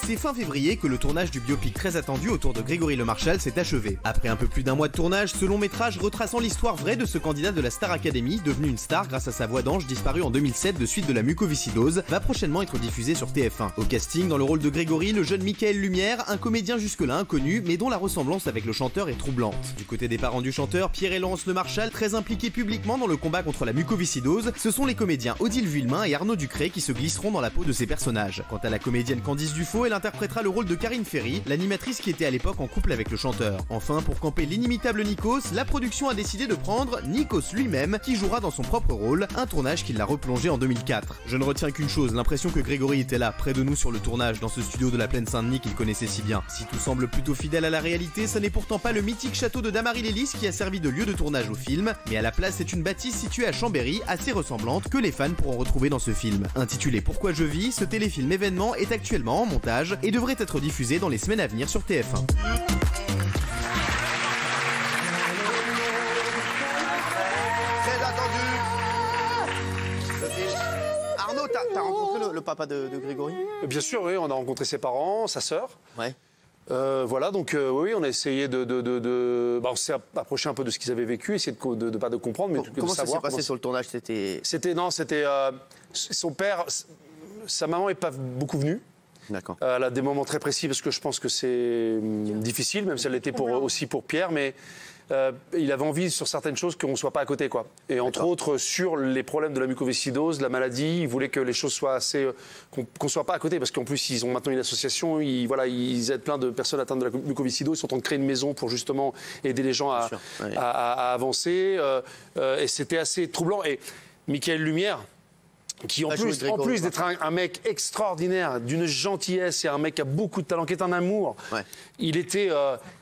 C'est fin février que le tournage du biopic très attendu autour de Grégory Lemarchal s'est achevé. Après un peu plus d'un mois de tournage, ce long métrage retraçant l'histoire vraie de ce candidat de la Star Academy, devenu une star grâce à sa voix d'ange disparue en 2007 de suite de la mucoviscidose, va prochainement être diffusé sur TF1. Au casting, dans le rôle de Grégory, le jeune Michael Lumière, un comédien jusque-là inconnu, mais dont la ressemblance avec le chanteur est troublante. Du côté des parents du chanteur, Pierre et Laurence Lemarchal, très impliqués publiquement dans le combat contre la mucoviscidose, ce sont les comédiens Odile Vuillemin et Arnaud Ducré qui se glisseront dans la peau de ces personnages. Quant à la comédienne Candice Dufaux, elle interprétera le rôle de Karine Ferry, l'animatrice qui était à l'époque en couple avec le chanteur. Enfin, pour camper l'inimitable Nikos, la production a décidé de prendre Nikos lui-même, qui jouera dans son propre rôle, un tournage qui l'a replongé en 2004. Je ne retiens qu'une chose, l'impression que Grégory était là, près de nous sur le tournage, dans ce studio de la Plaine Saint-Denis qu'il connaissait si bien. Si tout semble plutôt fidèle à la réalité, ce n'est pourtant pas le mythique château de Damary-lès-Lys qui a servi de lieu de tournage au film, mais à la place c'est une bâtisse située à Chambéry, assez ressemblante, que les fans pourront retrouver dans ce film. Intitulé Pourquoi je vis, ce téléfilm événement est actuellement en montage et devrait être diffusé dans les semaines à venir sur TF1. Très attendu. Arnaud, t'as rencontré le papa de Grégory? Bien sûr, oui, on a rencontré ses parents, sa sœur. Ouais. Voilà, donc oui, on a essayé on s'est approché un peu de ce qu'ils avaient vécu, essayer de pas de comprendre, mais Comment ça s'est passé sur le tournage? C'était son père, sa maman est pas beaucoup venue. D'accord. Elle a des moments très précis parce que je pense que c'est difficile, même si elle l'était aussi pour Pierre, mais il avait envie sur certaines choses qu'on ne soit pas à côté, quoi. Et entre autres, sur les problèmes de la mucoviscidose, la maladie, il voulait que les choses soient assez... qu'on ne soit pas à côté, parce qu'en plus, ils ont maintenant une association, ils aident plein de personnes atteintes de la mucoviscidose, ils sont en train de créer une maison pour justement aider les gens à avancer. Et c'était assez troublant. Et Michael Lumière, qui en plus d'être un mec extraordinaire, d'une gentillesse et un mec qui a beaucoup de talent, qui est un amour, il était...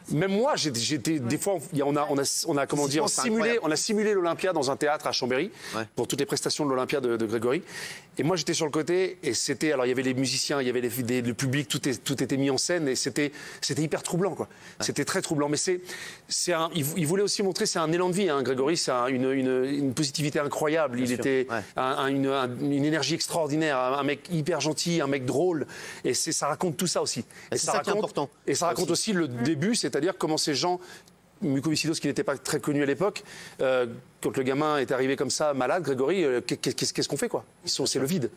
même moi, j'étais des fois, on a comment dire, simulé l'Olympia dans un théâtre à Chambéry pour toutes les prestations de l'Olympia de Grégory. Et moi, j'étais sur le côté et c'était, alors il y avait les musiciens, il y avait le public, tout était mis en scène et c'était hyper troublant, quoi. C'était très troublant. Mais il voulait aussi montrer, c'est un élan de vie, hein. Grégory, c'est une positivité incroyable. Il était une énergie extraordinaire, un mec hyper gentil, un mec drôle. Et ça raconte tout ça aussi. Et c'est ça qui est important. Et ça raconte aussi le début, c'est-à-dire comment ces gens, mucoviscidose qui n'était pas très connu à l'époque, quand le gamin est arrivé comme ça, malade, Grégory, qu'est-ce qu'on fait, quoi? C'est le vide.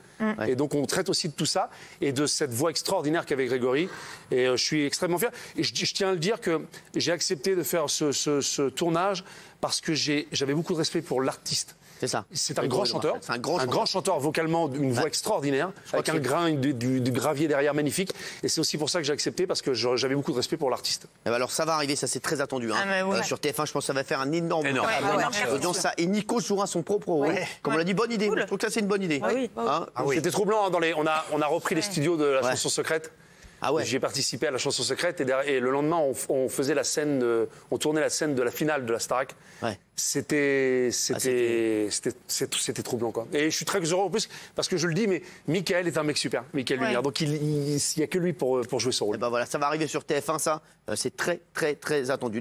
Et donc on traite aussi de tout ça et de cette voix extraordinaire qu'avait Grégory. Et je suis extrêmement fier. Et je tiens à le dire que j'ai accepté de faire ce tournage parce que j'avais beaucoup de respect pour l'artiste. C'est ça. C'est un grand chanteur. C'est un grand chanteur vocalement, une voix extraordinaire, avec un grain du gravier derrière magnifique. Et c'est aussi pour ça que j'ai accepté, parce que j'avais beaucoup de respect pour l'artiste. Alors ça va arriver, ça c'est très attendu. Hein. Sur TF1, je pense que ça va faire un énorme audience. Ça. Et Nico jouera son propre rôle. Comme on l'a dit, bonne idée. Cool. Je trouve que ça c'est une bonne idée. C'était troublant. Hein, on a repris les studios de la chanson secrète. J'ai participé à la chanson secrète et le lendemain on faisait la scène, on tournait la scène de la finale de la Starac. C'était troublant, quoi. Et je suis très heureux en plus parce que je le dis, mais Michael est un mec super, Michael Lumière. Donc il y a que lui pour jouer son rôle. Et ben voilà, ça va arriver sur TF1, ça. C'est très attendu.